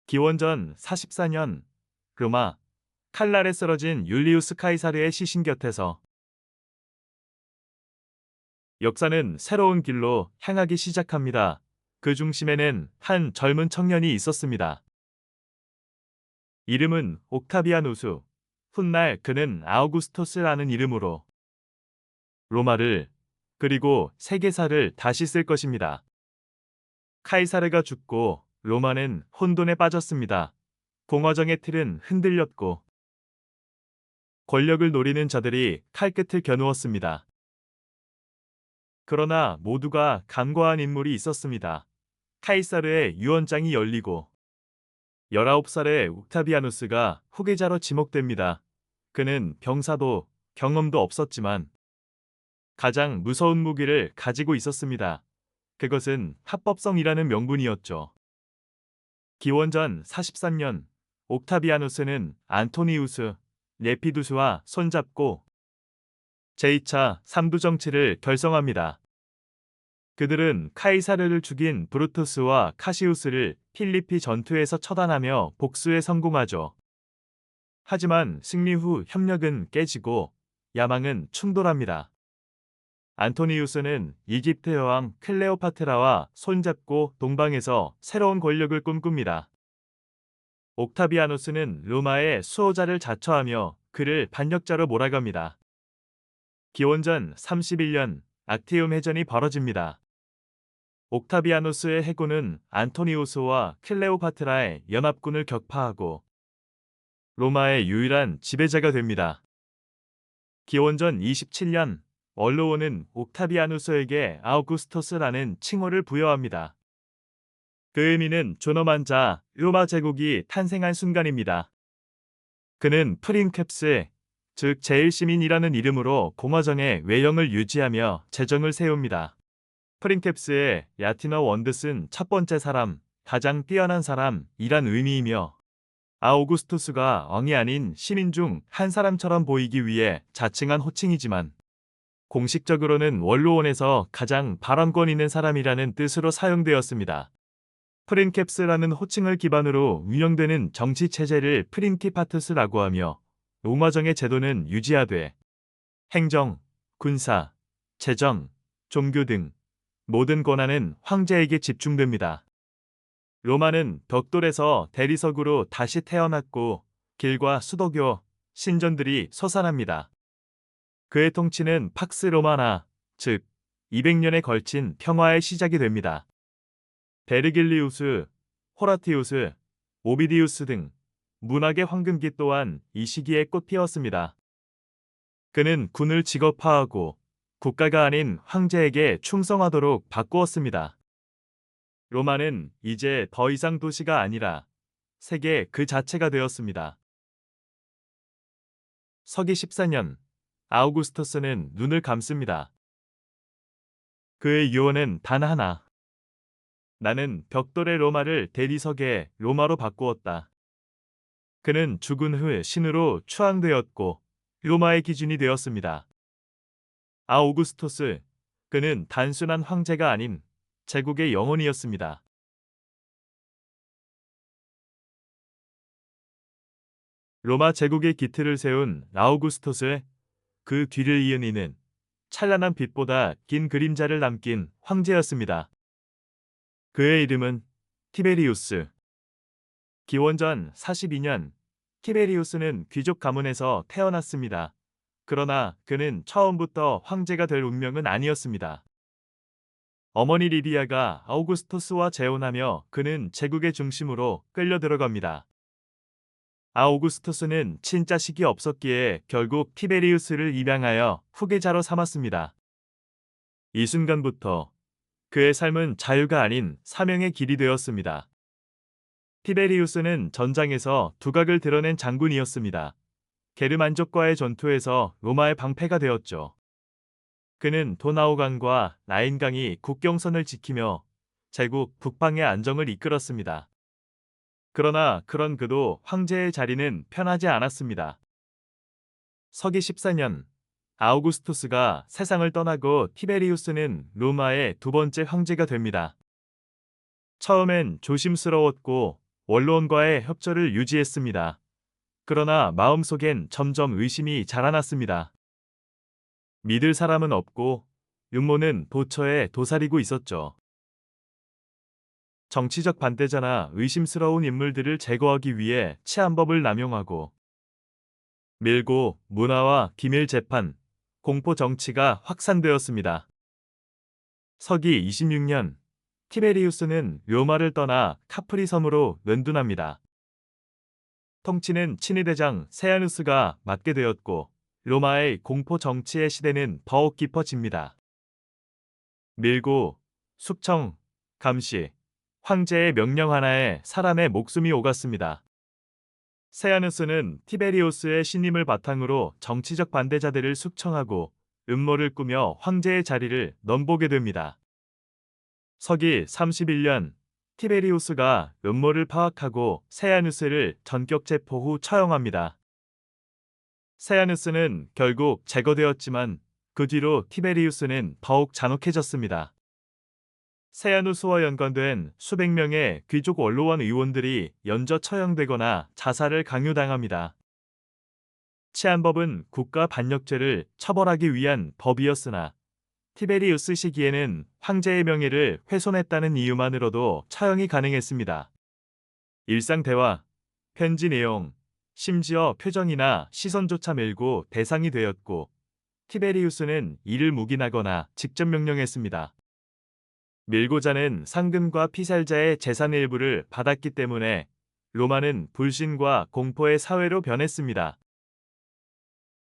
기원전 44년 로마 칼날에 쓰러진 율리우스 카이사르의 시신 곁에서 역사는 새로운 길로 향하기 시작합니다. 그 중심에는 한 젊은 청년이 있었습니다. 이름은 옥타비아누스. 훗날 그는 아우구스토스라는 이름으로 로마를 그리고 세계사를 다시 쓸 것입니다. 카이사르가 죽고 로마는 혼돈에 빠졌습니다. 공화정의 틀은 흔들렸고 권력을 노리는 자들이 칼끝을 겨누었습니다. 그러나 모두가 간과한 인물이 있었습니다. 카이사르의 유언장이 열리고 19살의 옥타비아누스가 후계자로 지목됩니다. 그는 병사도 경험도 없었지만 가장 무서운 무기를 가지고 있었습니다. 그것은 합법성이라는 명분이었죠. 기원전 43년 옥타비아누스는 안토니우스, 레피두스와 손잡고 제2차 삼두정치를 결성합니다. 그들은 카이사르를 죽인 브루투스와 카시우스를 필리피 전투에서 처단하며 복수에 성공하죠. 하지만 승리 후 협력은 깨지고 야망은 충돌합니다. 안토니우스는 이집트 여왕 클레오파트라와 손잡고 동방에서 새로운 권력을 꿈꿉니다. 옥타비아누스는 로마의 수호자를 자처하며 그를 반역자로 몰아갑니다. 기원전 31년 악티움 해전이 벌어집니다. 옥타비아누스의 해군은 안토니우스와 클레오파트라의 연합군을 격파하고 로마의 유일한 지배자가 됩니다. 기원전 27년 원로원은 옥타비아누스에게 아우구스토스라는 칭호를 부여합니다. 그 의미는 존엄한 자, 로마 제국이 탄생한 순간입니다. 그는 프린캡스, 즉 제일시민이라는 이름으로 공화정의 외형을 유지하며 재정을 세웁니다. 프린캡스의 야티너 원드슨 첫 번째 사람, 가장 뛰어난 사람이란 의미이며 아우구스투스가 왕이 아닌 시민 중 한 사람처럼 보이기 위해 자칭한 호칭이지만 공식적으로는 원로원에서 가장 발언권 있는 사람이라는 뜻으로 사용되었습니다. 프린캡스라는 호칭을 기반으로 운영되는 정치 체제를 프린키파투스라고 하며 로마정의 제도는 유지하되 행정, 군사, 재정, 종교 등 모든 권한은 황제에게 집중됩니다. 로마는 벽돌에서 대리석으로 다시 태어났고 길과 수도교, 신전들이 솟아납니다. 그의 통치는 팍스 로마나, 즉 200년에 걸친 평화의 시작이 됩니다. 베르길리우스, 호라티우스, 오비디우스 등 문학의 황금기 또한 이 시기에 꽃피었습니다. 그는 군을 직업화하고 국가가 아닌 황제에게 충성하도록 바꾸었습니다. 로마는 이제 더 이상 도시가 아니라 세계 그 자체가 되었습니다. 서기 14년 아우구스토스는 눈을 감습니다. 그의 유언은 단 하나. 나는 벽돌의 로마를 대리석의 로마로 바꾸었다. 그는 죽은 후 신으로 추앙되었고 로마의 기준이 되었습니다. 아우구스토스, 그는 단순한 황제가 아닌 제국의 영혼이었습니다. 로마 제국의 기틀을 세운 아우구스토스, 그 뒤를 이은 이는 찬란한 빛보다 긴 그림자를 남긴 황제였습니다. 그의 이름은 티베리우스. 기원전 42년 티베리우스는 귀족 가문에서 태어났습니다. 그러나 그는 처음부터 황제가 될 운명은 아니었습니다. 어머니 리디아가 아우구스토스와 재혼하며 그는 제국의 중심으로 끌려 들어갑니다. 아우구스토스는 친자식이 없었기에 결국 티베리우스를 입양하여 후계자로 삼았습니다. 이 순간부터 그의 삶은 자유가 아닌 사명의 길이 되었습니다. 티베리우스는 전장에서 두각을 드러낸 장군이었습니다. 게르만족과의 전투에서 로마의 방패가 되었죠. 그는 도나우강과 라인강이 국경선을 지키며 제국 북방의 안정을 이끌었습니다. 그러나 그런 그도 황제의 자리는 편하지 않았습니다. 서기 14년 아우구스투스가 세상을 떠나고 티베리우스는 로마의 두 번째 황제가 됩니다. 처음엔 조심스러웠고 원로원과의 협조를 유지했습니다. 그러나 마음속엔 점점 의심이 자라났습니다. 믿을 사람은 없고 윤모는 도처에 도사리고 있었죠. 정치적 반대자나 의심스러운 인물들을 제거하기 위해 치안법을 남용하고 밀고 문화와 기밀 재판, 공포 정치가 확산되었습니다. 서기 26년 티베리우스는 로마를 떠나 카프리 섬으로 른둔합니다. 통치는 친위대장 세아누스가 맡게 되었고 로마의 공포 정치의 시대는 더욱 깊어집니다. 밀고, 숙청, 감시, 황제의 명령 하나에 사람의 목숨이 오갔습니다. 세아누스는 티베리우스의 신임을 바탕으로 정치적 반대자들을 숙청하고 음모를 꾸며 황제의 자리를 넘보게 됩니다. 서기 31년 티베리우스가 음모를 파악하고 세아누스를 전격 체포 후 처형합니다. 세아누스는 결국 제거되었지만 그 뒤로 티베리우스는 더욱 잔혹해졌습니다. 세아누스와 연관된 수백 명의 귀족 원로원 의원들이 연저 처형되거나 자살을 강요당합니다. 치안법은 국가 반역죄를 처벌하기 위한 법이었으나 티베리우스 시기에는 황제의 명예를 훼손했다는 이유만으로도 처형이 가능했습니다. 일상 대화, 편지 내용, 심지어 표정이나 시선조차 밀고 대상이 되었고 티베리우스는 이를 묵인하거나 직접 명령했습니다. 밀고자는 상금과 피살자의 재산의 일부를 받았기 때문에 로마는 불신과 공포의 사회로 변했습니다.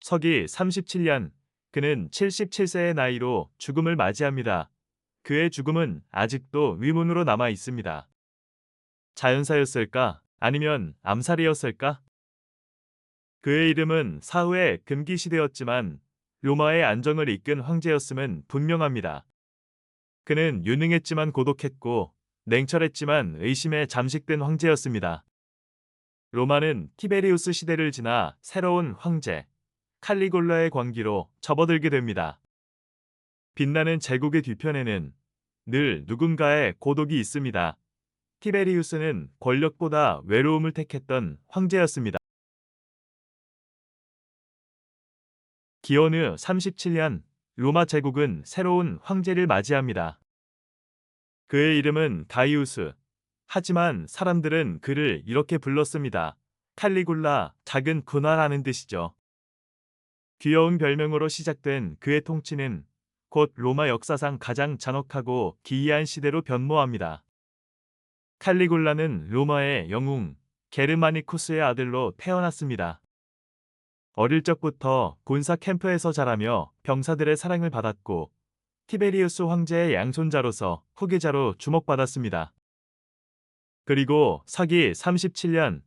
서기 37년 그는 77세의 나이로 죽음을 맞이합니다. 그의 죽음은 아직도 위문으로 남아 있습니다. 자연사였을까? 아니면 암살이었을까? 그의 이름은 사후에 금기시되었지만 로마의 안정을 이끈 황제였음은 분명합니다. 그는 유능했지만 고독했고 냉철했지만 의심에 잠식된 황제였습니다. 로마는 티베리우스 시대를 지나 새로운 황제, 칼리굴라의 광기로 접어들게 됩니다. 빛나는 제국의 뒤편에는 늘 누군가의 고독이 있습니다. 티베리우스는 권력보다 외로움을 택했던 황제였습니다. 기원후 37년 로마 제국은 새로운 황제를 맞이합니다. 그의 이름은 가이우스. 하지만 사람들은 그를 이렇게 불렀습니다. 칼리굴라, 작은 군화라는 뜻이죠. 귀여운 별명으로 시작된 그의 통치는 곧 로마 역사상 가장 잔혹하고 기이한 시대로 변모합니다. 칼리굴라는 로마의 영웅 게르마니쿠스의 아들로 태어났습니다. 어릴 적부터 군사 캠프에서 자라며 병사들의 사랑을 받았고 티베리우스 황제의 양손자로서 후계자로 주목받았습니다. 그리고 서기 37년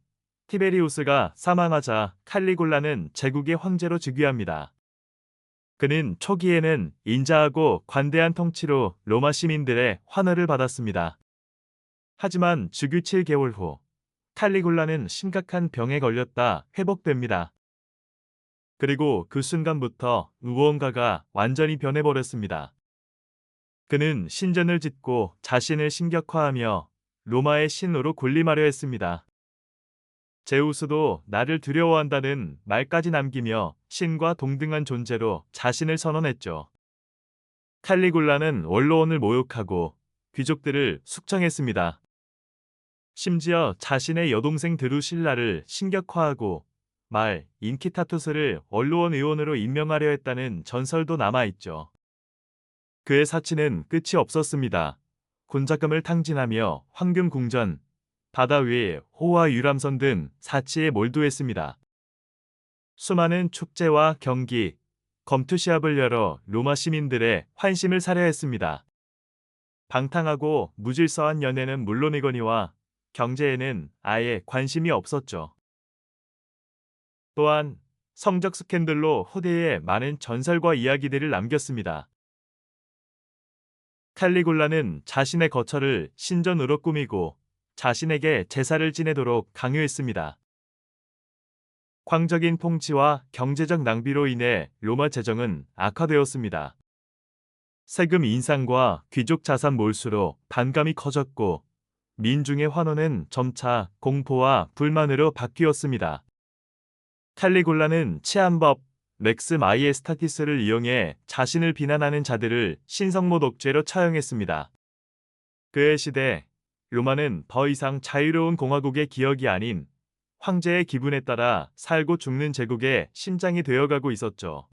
티베리우스가 사망하자 칼리굴라는 제국의 황제로 즉위합니다. 그는 초기에는 인자하고 관대한 통치로 로마 시민들의 환호를 받았습니다. 하지만 즉위 7개월 후 칼리굴라는 심각한 병에 걸렸다 회복됩니다. 그리고 그 순간부터 무언가가 완전히 변해버렸습니다. 그는 신전을 짓고 자신을 신격화하며 로마의 신으로 군림하려 했습니다. 제우스도 나를 두려워한다는 말까지 남기며 신과 동등한 존재로 자신을 선언했죠. 칼리굴라는 원로원을 모욕하고 귀족들을 숙청했습니다. 심지어 자신의 여동생 드루실라를 신격화하고 말 인키타투스를 원로원 의원으로 임명하려 했다는 전설도 남아있죠. 그의 사치는 끝이 없었습니다. 군자금을 탕진하며 황금 궁전, 바다 위에 호와 유람선 등 사치에 몰두했습니다. 수많은 축제와 경기, 검투 시합을 열어 로마 시민들의 환심을 사려 했습니다. 방탕하고 무질서한 연애는 물론이거니와 경제에는 아예 관심이 없었죠. 또한 성적 스캔들로 후대에 많은 전설과 이야기들을 남겼습니다. 칼리굴라는 자신의 거처를 신전으로 꾸미고 자신에게 제사를 지내도록 강요했습니다. 광적인 통치와 경제적 낭비로 인해 로마 재정은 악화되었습니다. 세금 인상과 귀족 자산 몰수로 반감이 커졌고 민중의 환호는 점차 공포와 불만으로 바뀌었습니다. 칼리굴라는 치안법 렉스 마이에스타티스를 이용해 자신을 비난하는 자들을 신성모 독죄로 처형했습니다. 그의 시대, 로마는 더 이상 자유로운 공화국의 기억이 아닌 황제의 기분에 따라 살고 죽는 제국의 심장이 되어가고 있었죠.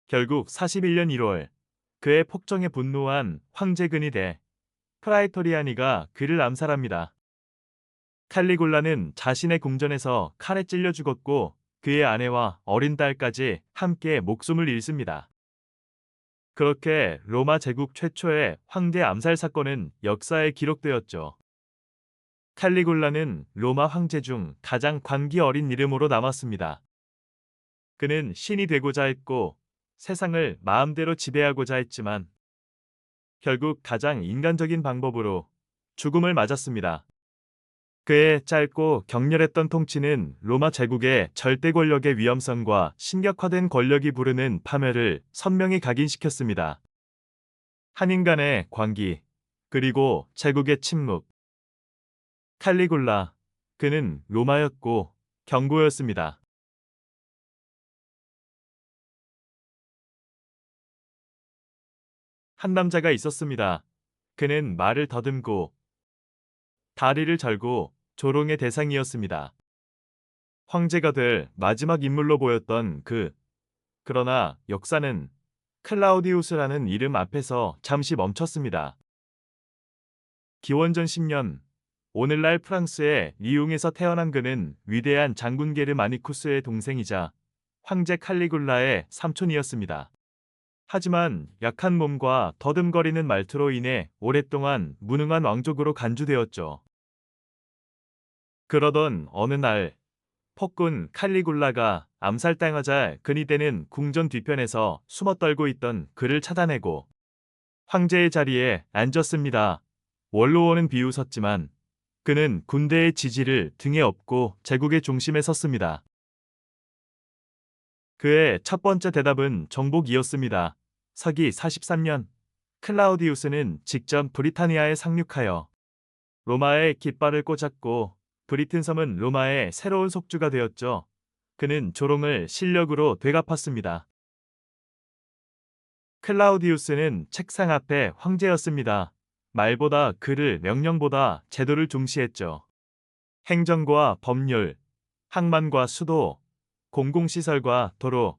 결국 41년 1월 그의 폭정에 분노한 황제근이 돼 프라이토리아니가 그를 암살합니다. 칼리굴라는 자신의 궁전에서 칼에 찔려 죽었고 그의 아내와 어린 딸까지 함께 목숨을 잃습니다. 그렇게 로마 제국 최초의 황제 암살 사건은 역사에 기록되었죠. 칼리굴라는 로마 황제 중 가장 관기 어린 이름으로 남았습니다. 그는 신이 되고자 했고 세상을 마음대로 지배하고자 했지만 결국 가장 인간적인 방법으로 죽음을 맞았습니다. 그의 짧고 격렬했던 통치는 로마 제국의 절대 권력의 위험성과 심각화된 권력이 부르는 파멸을 선명히 각인시켰습니다. 한 인간의 관기, 그리고 제국의 침묵. 칼리굴라, 그는 로마였고 경고였습니다. 한 남자가 있었습니다. 그는 말을 더듬고 다리를 절고 조롱의 대상이었습니다. 황제가 될 마지막 인물로 보였던 그. 그러나 역사는 클라우디우스라는 이름 앞에서 잠시 멈췄습니다. 기원전 10년, 오늘날 프랑스의 리옹에서 태어난 그는 위대한 장군 게르마니쿠스의 동생이자 황제 칼리굴라의 삼촌이었습니다. 하지만 약한 몸과 더듬거리는 말투로 인해 오랫동안 무능한 왕족으로 간주되었죠. 그러던 어느 날 폭군 칼리굴라가 암살당하자 근이 되는 궁전 뒤편에서 숨어 떨고 있던 그를 찾아내고 황제의 자리에 앉았습니다. 원로원은 비웃었지만 그는 군대의 지지를 등에 업고 제국의 중심에 섰습니다. 그의 첫 번째 대답은 정복이었습니다. 서기 43년 클라우디우스는 직접 브리타니아에 상륙하여 로마의 깃발을 꽂았고 브리튼 섬은 로마의 새로운 속주가 되었죠. 그는 조롱을 실력으로 되갚았습니다. 클라우디우스는 책상 앞에 황제였습니다. 말보다 글을 명령보다 제도를 중시했죠. 행정과 법률, 항만과 수도, 공공시설과 도로.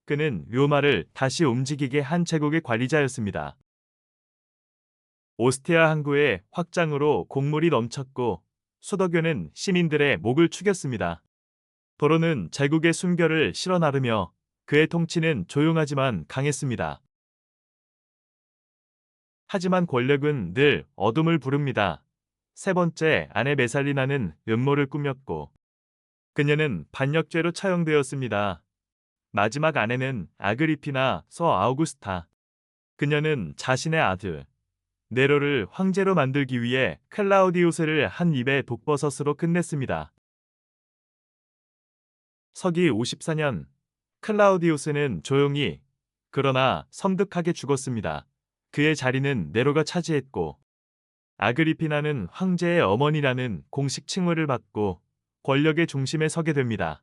그는 로마를 다시 움직이게 한 제국의 관리자였습니다. 오스티아 항구의 확장으로 곡물이 넘쳤고 수도교는 시민들의 목을 축였습니다. 도로는 제국의 순결을 실어나르며 그의 통치는 조용하지만 강했습니다. 하지만 권력은 늘 어둠을 부릅니다. 세 번째 아내 메살리나는 음모를 꾸몄고 그녀는 반역죄로 처형되었습니다. 마지막 아내는 아그리피나 서 아우구스타. 그녀는 자신의 아들 네로를 황제로 만들기 위해 클라우디우스를 한 입에 독버섯으로 끝냈습니다. 서기 54년 클라우디우스는 조용히 그러나 섬뜩하게 죽었습니다. 그의 자리는 네로가 차지했고 아그리피나는 황제의 어머니라는 공식 칭호를 받고 권력의 중심에 서게 됩니다.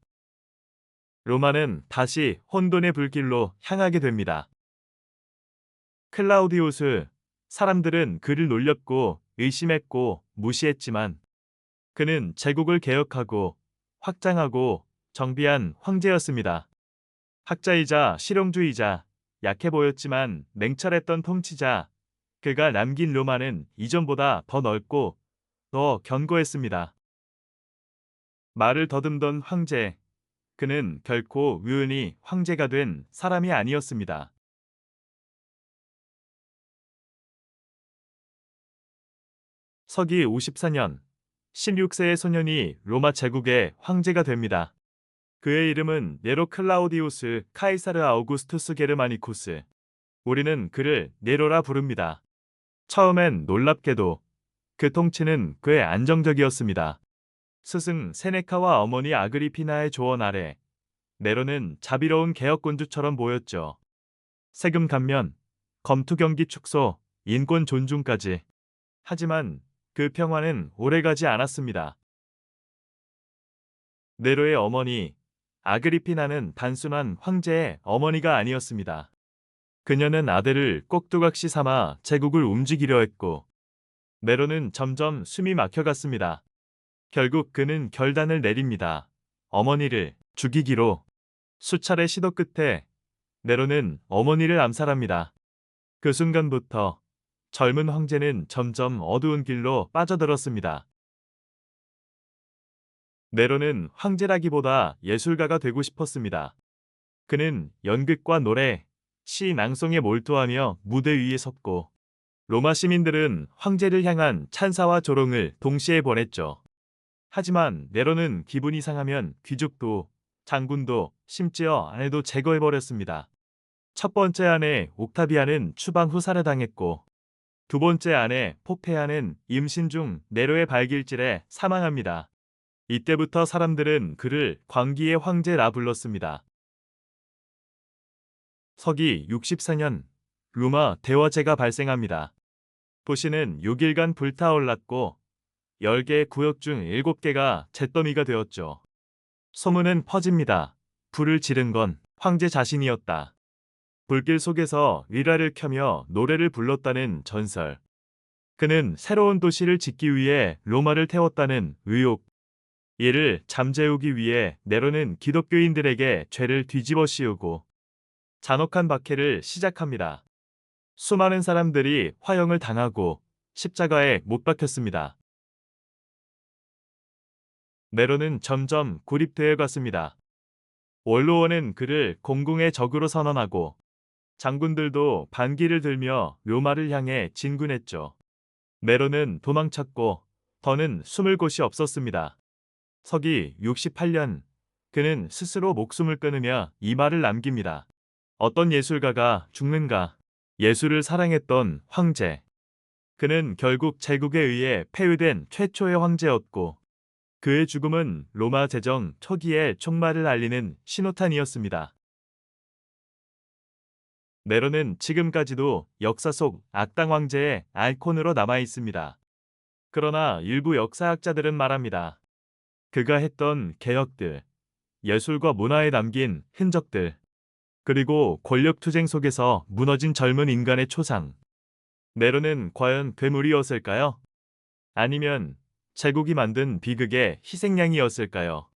로마는 다시 혼돈의 불길로 향하게 됩니다. 클라우디우스, 사람들은 그를 놀렸고 의심했고 무시했지만 그는 제국을 개혁하고 확장하고 정비한 황제였습니다. 학자이자 실용주의자, 약해 보였지만 냉철했던 통치자, 그가 남긴 로마는 이전보다 더 넓고 더 견고했습니다. 말을 더듬던 황제, 그는 결코 우연히 황제가 된 사람이 아니었습니다. 서기 54년 16세의 소년이 로마 제국의 황제가 됩니다. 그의 이름은 네로 클라우디우스 카이사르 아우구스투스 게르마니쿠스. 우리는 그를 네로라 부릅니다. 처음엔 놀랍게도 그 통치는 꽤 안정적이었습니다. 스승 세네카와 어머니 아그리피나의 조언 아래 네로는 자비로운 개혁군주처럼 보였죠. 세금 감면, 검투 경기 축소, 인권 존중까지. 하지만 그 평화는 오래가지 않았습니다. 네로의 어머니 아그리피나는 단순한 황제의 어머니가 아니었습니다. 그녀는 아들을 꼭두각시 삼아 제국을 움직이려 했고, 네로는 점점 숨이 막혀갔습니다. 결국 그는 결단을 내립니다. 어머니를 죽이기로. 수차례 시도 끝에 네로는 어머니를 암살합니다. 그 순간부터 젊은 황제는 점점 어두운 길로 빠져들었습니다. 네로는 황제라기보다 예술가가 되고 싶었습니다. 그는 연극과 노래, 시 낭송에 몰두하며 무대 위에 섰고, 로마 시민들은 황제를 향한 찬사와 조롱을 동시에 보냈죠. 하지만 네로는 기분이 상하면 귀족도, 장군도, 심지어 아내도 제거해버렸습니다. 첫 번째 아내 옥타비아는 추방 후 살해당했고, 두 번째 아내 포페아는 임신 중 네로의 발길질에 사망합니다. 이때부터 사람들은 그를 광기의 황제라 불렀습니다. 서기 64년 로마 대화제가 발생합니다. 도시는 6일간 불타올랐고 10개의 구역 중 7개가 잿더미가 되었죠. 소문은 퍼집니다. 불을 지른 건 황제 자신이었다. 불길 속에서 리라를 켜며 노래를 불렀다는 전설. 그는 새로운 도시를 짓기 위해 로마를 태웠다는 의혹. 이를 잠재우기 위해 네로는 기독교인들에게 죄를 뒤집어 씌우고 잔혹한 박해를 시작합니다. 수많은 사람들이 화형을 당하고 십자가에 못 박혔습니다. 네로는 점점 고립되어 갔습니다. 원로원은 그를 공공의 적으로 선언하고 장군들도 반기를 들며 로마를 향해 진군했죠. 네로는 도망쳤고 더는 숨을 곳이 없었습니다. 서기 68년 그는 스스로 목숨을 끊으며 이 말을 남깁니다. 어떤 예술가가 죽는가? 예술을 사랑했던 황제. 그는 결국 제국에 의해 폐위된 최초의 황제였고 그의 죽음은 로마 제정 초기의 종말을 알리는 신호탄이었습니다. 네로는 지금까지도 역사 속 악당 황제의 아이콘으로 남아 있습니다. 그러나 일부 역사학자들은 말합니다. 그가 했던 개혁들, 예술과 문화에 남긴 흔적들, 그리고 권력투쟁 속에서 무너진 젊은 인간의 초상. 네로는 과연 괴물이었을까요? 아니면 제국이 만든 비극의 희생양이었을까요?